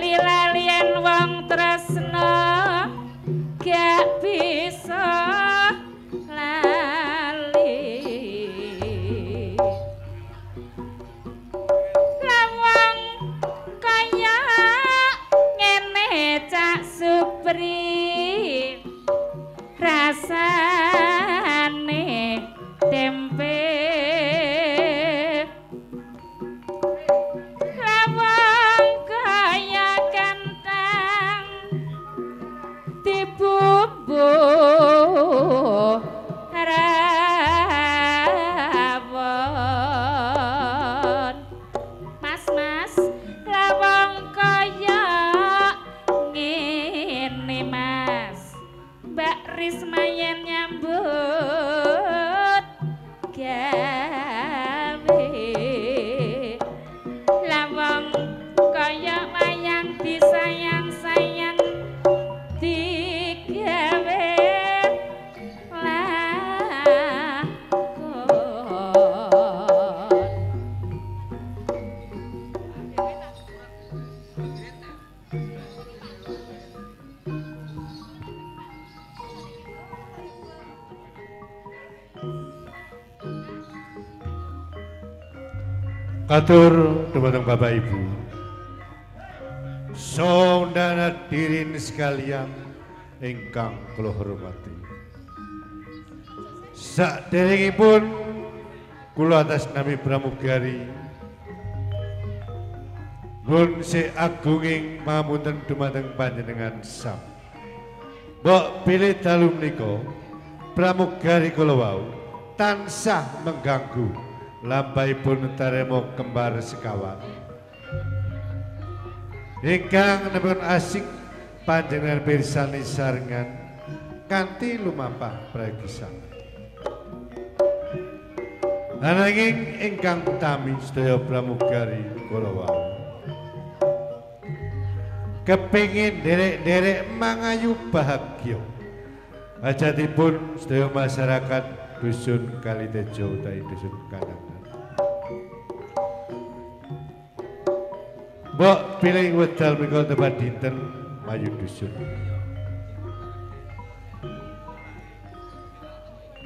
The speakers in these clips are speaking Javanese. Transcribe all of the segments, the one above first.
lali-lalian wong tresno gak bisa lali lawang kaya ngene Cak Supri rasane tempe lawang kaya kentang dibubuh rawon mas lawang kaya ngene mas Mbak Risma yen nyambut gawe lawang kaya wayang disayang-sayang digawe Katur dumateng Bapak Ibu, saudara hadirin sekalian ingkang kula hormati. Saderengipun kula atas nami pramugari nuwun seagunging pamunten dumateng panjenengan sam. Mbok bilih dalu menika pramugari kula wau tansah mengganggu lampahipun taremo kembar sekawan ingkang nepun asik panjenengan pirsani sarengan kanthi lumampah pragisan ananging ingkang utami sedaya pramugari kula wau kepingin derek-derek mangayu bahagia hajatipun sedaya masyarakat dusun Kalitejo utawi dusun Kandangan. Mbok pilih wedal menika tempat dinten mayu dusun.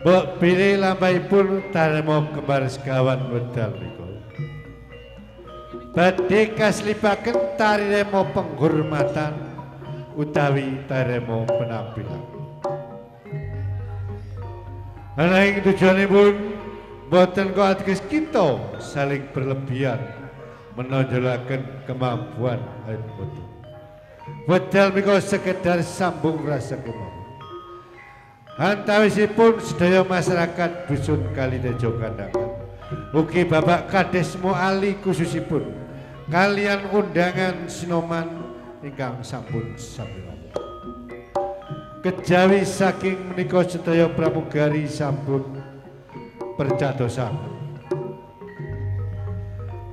Mbok pilih lampahipun taremo kembar sekawan wedal menika. Badhe kaslipaken taremo penghormatan utawi taremo penampilan. Ananging tujuanipun boten kok ateges kita saling berlebihan menonjolaken kemampuan ain boten. Wedal menika sekedar sambung rasa kemampuan. Antawisipun sedaya masyarakat dusun Kalitejo Kandangan. Ugi Bapak Kades Muali khususipun kalian undangan sinoman ingkang sampun sami. Kejawi saking menika sedaya pramugari sampun percadosan.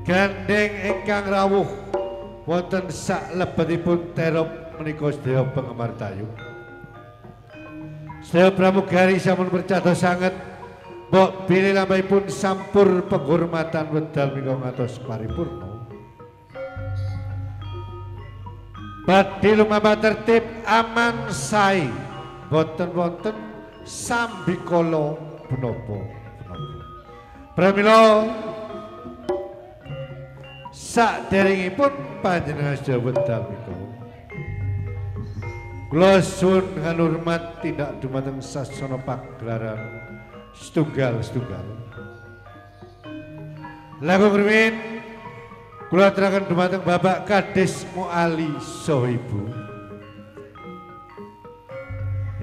Gandeng ingkang rawuh wonten sak lebetipun terop menika sedaya penggemar tayu. Sedaya pramugari sampun percados sanget mbok bilih lampahipun sampur penghormatan wedal menika ngantos paripurna. Badhe lumampah tertib aman sae boten wonten sambikala punapa. Pramila saderengipun panjenengan sedaya wedal menika kula suwun ngurmat tindak dumateng sasana pagelaran setunggal-setunggal. Langkung rumiyin kula aturaken dumateng Bapak Kades Muali saha Ibu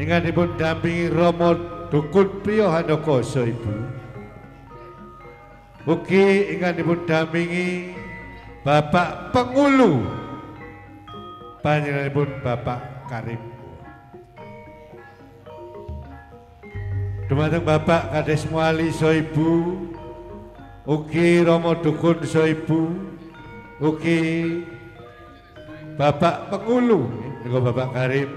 ingkang dipun dampingi Rama Dukun Priya Handaka saha Ibu. Ugi ingkang dipun dampingi Bapak Pengulu panjenenganipun Bapak Karim. Dumateng Bapak Kades Muali saha Ibu ugi Rama Dukun saha Ibu ugi Bapak Pengulu niku Bapak Karim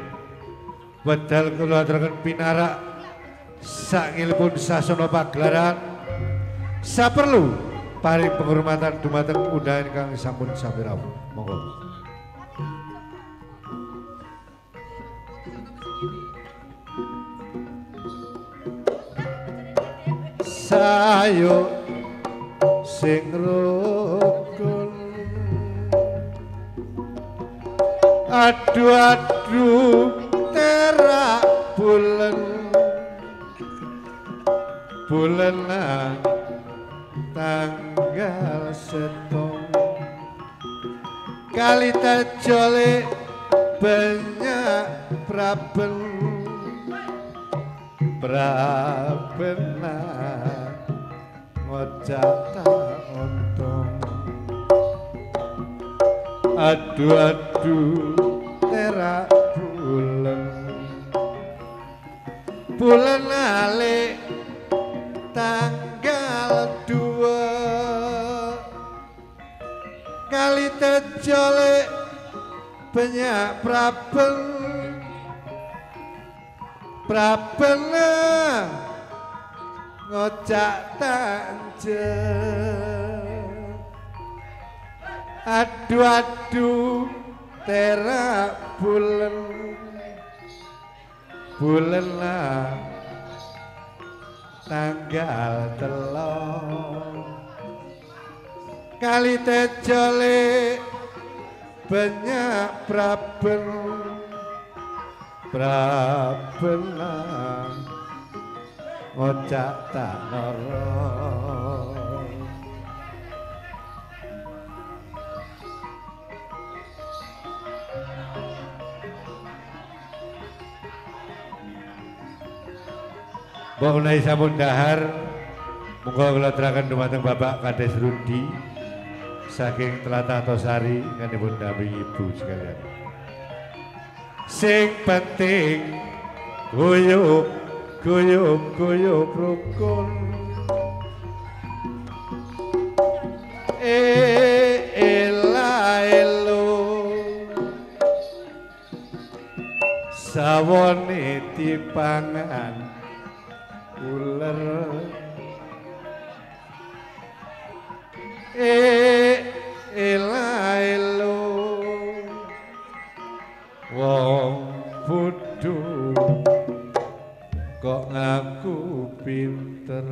wedal kula aturaken pinarak sangilipun sasana pagelaran saperlu paring penghormatan dumateng undangan kang sampun sami rawuh. Monggo. sayo sing rukun aduh terak bulan tanggal setong kali tajole banyak prabena ngocak tak ontong aduh terak bulan alik tanggal 2 kali tejole banyak prabena ngocak tanje aduh terak bulan tanggal 3 kali tejole banyak prabena ngocak tak noro Mbok menawi sampun dahar monggo kula aturaken dumateng Bapak Kades Rudi saking Tlatah Tosari kanipun dampingi ibu sekalian. Sing penting guyub rukun elo sawone dipangan uler elo wong bodho kok ngaku pinter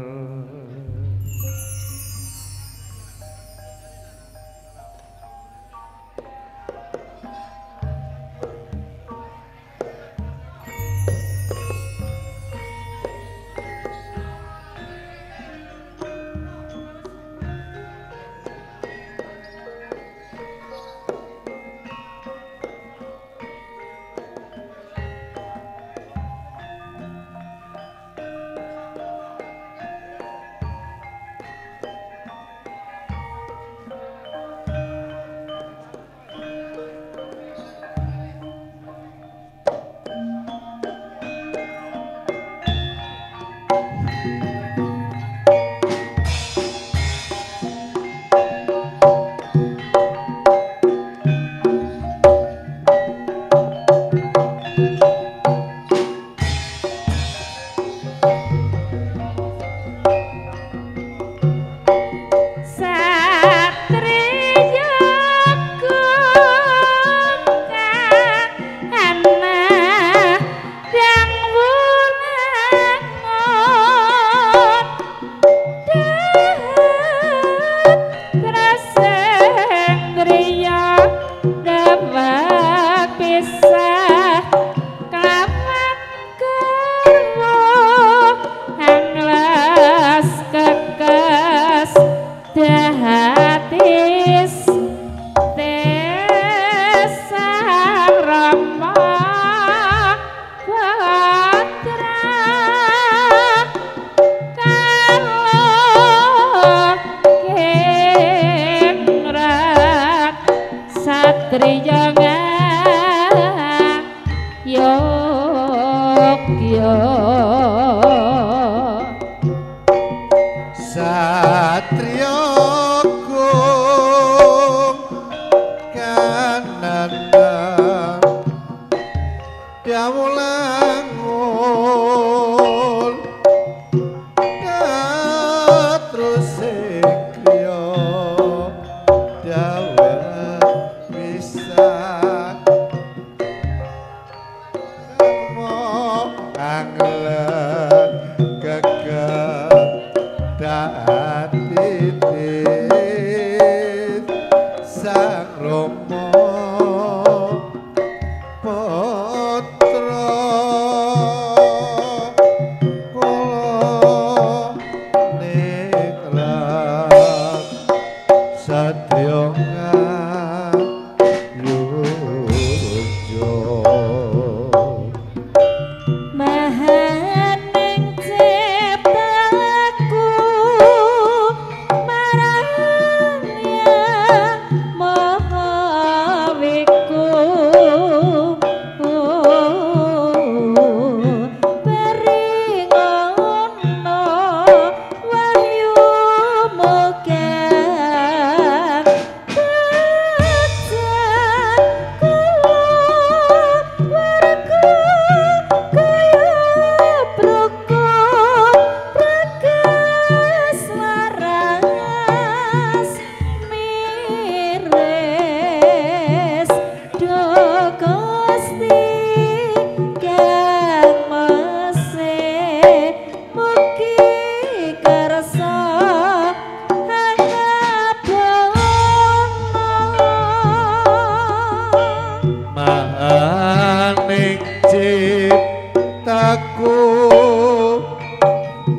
maning ciptaku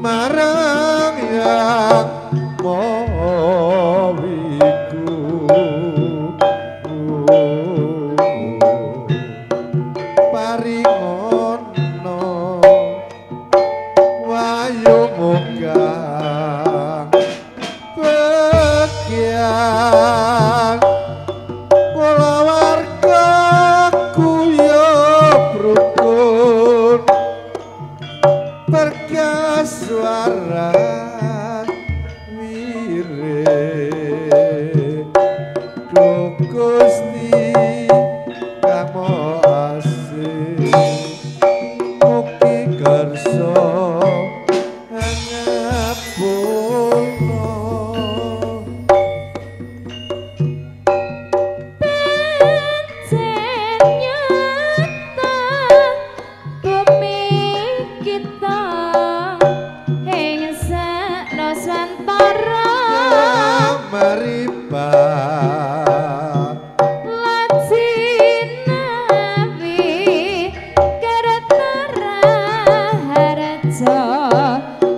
marang yang mawiku paringono wayu muga bagian kula warga kuyup rukun berkasuara wirid Gusti kamu asih mugi kersa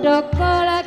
ngapura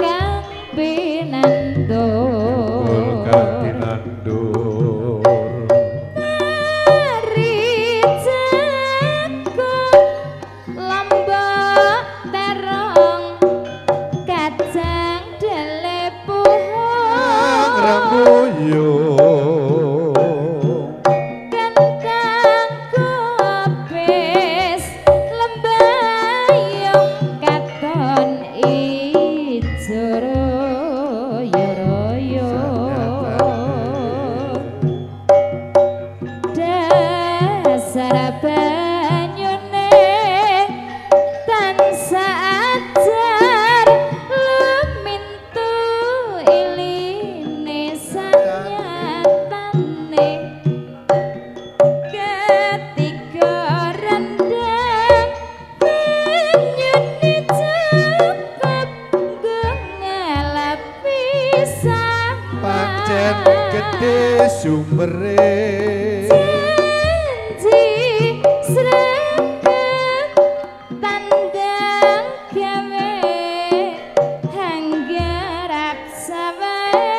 gede sumbere janji sregep tandang gawe hanggarap sawae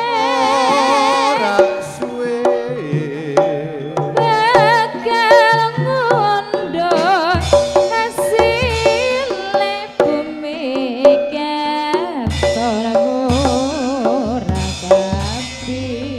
ora suwe bakal ngunduh hasile bumi katon ora kabeh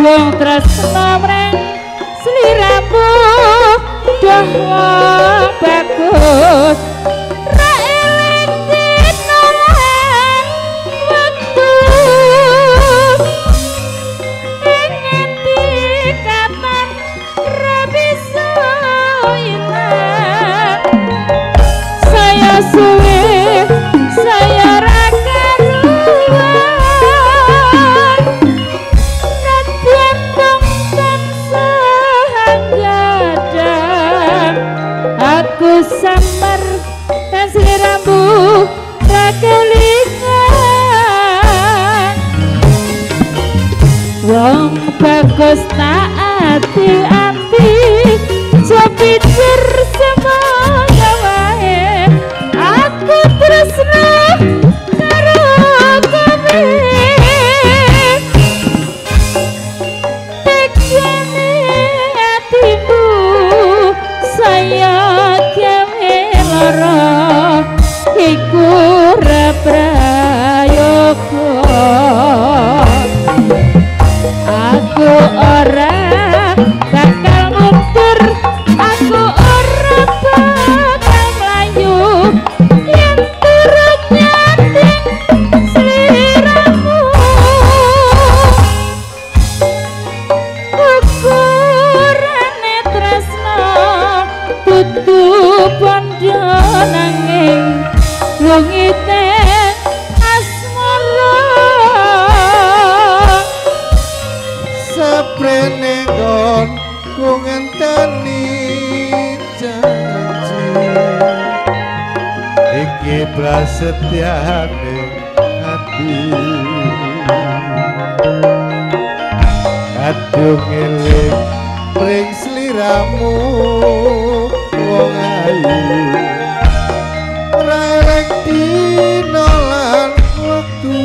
wong tresno mreng sliramu dah wong bagus ra eling dinolan wektu nganti kapan ra bisa ilang saya suwe saya ra karuan nadyan tansah gadang aku samar dan sliramu ra kelingan wong bagus taati sepikir semoga wae aku tresno karo kowe tekane atimu saya gawe lara iku ra prayoga aku ora bakal mundur aku ora bakal mlayu yen turut nyating sliramu ukurane tresno dudu bondo nanging wong iten asmara saprene nggon ku ngenteni janji iki prasetyane ati kadung eling ring sliramu wong ayu ora eling dino lan wektu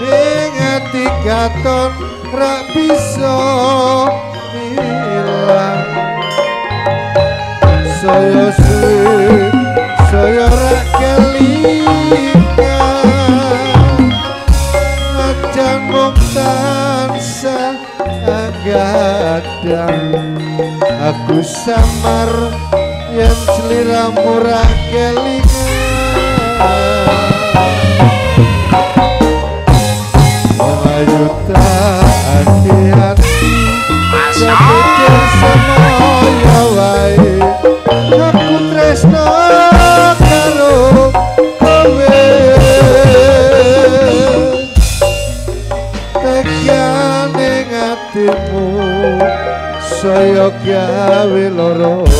ning ati katon ra bisa ilang saya suwe saya ra kelingan ajan mung tansah gadang aku samar yen sliramu ra kelingan ayo hati-hati sepikir semoyo wae aku tresno karo kowe tekan ning atimu saya gawe lara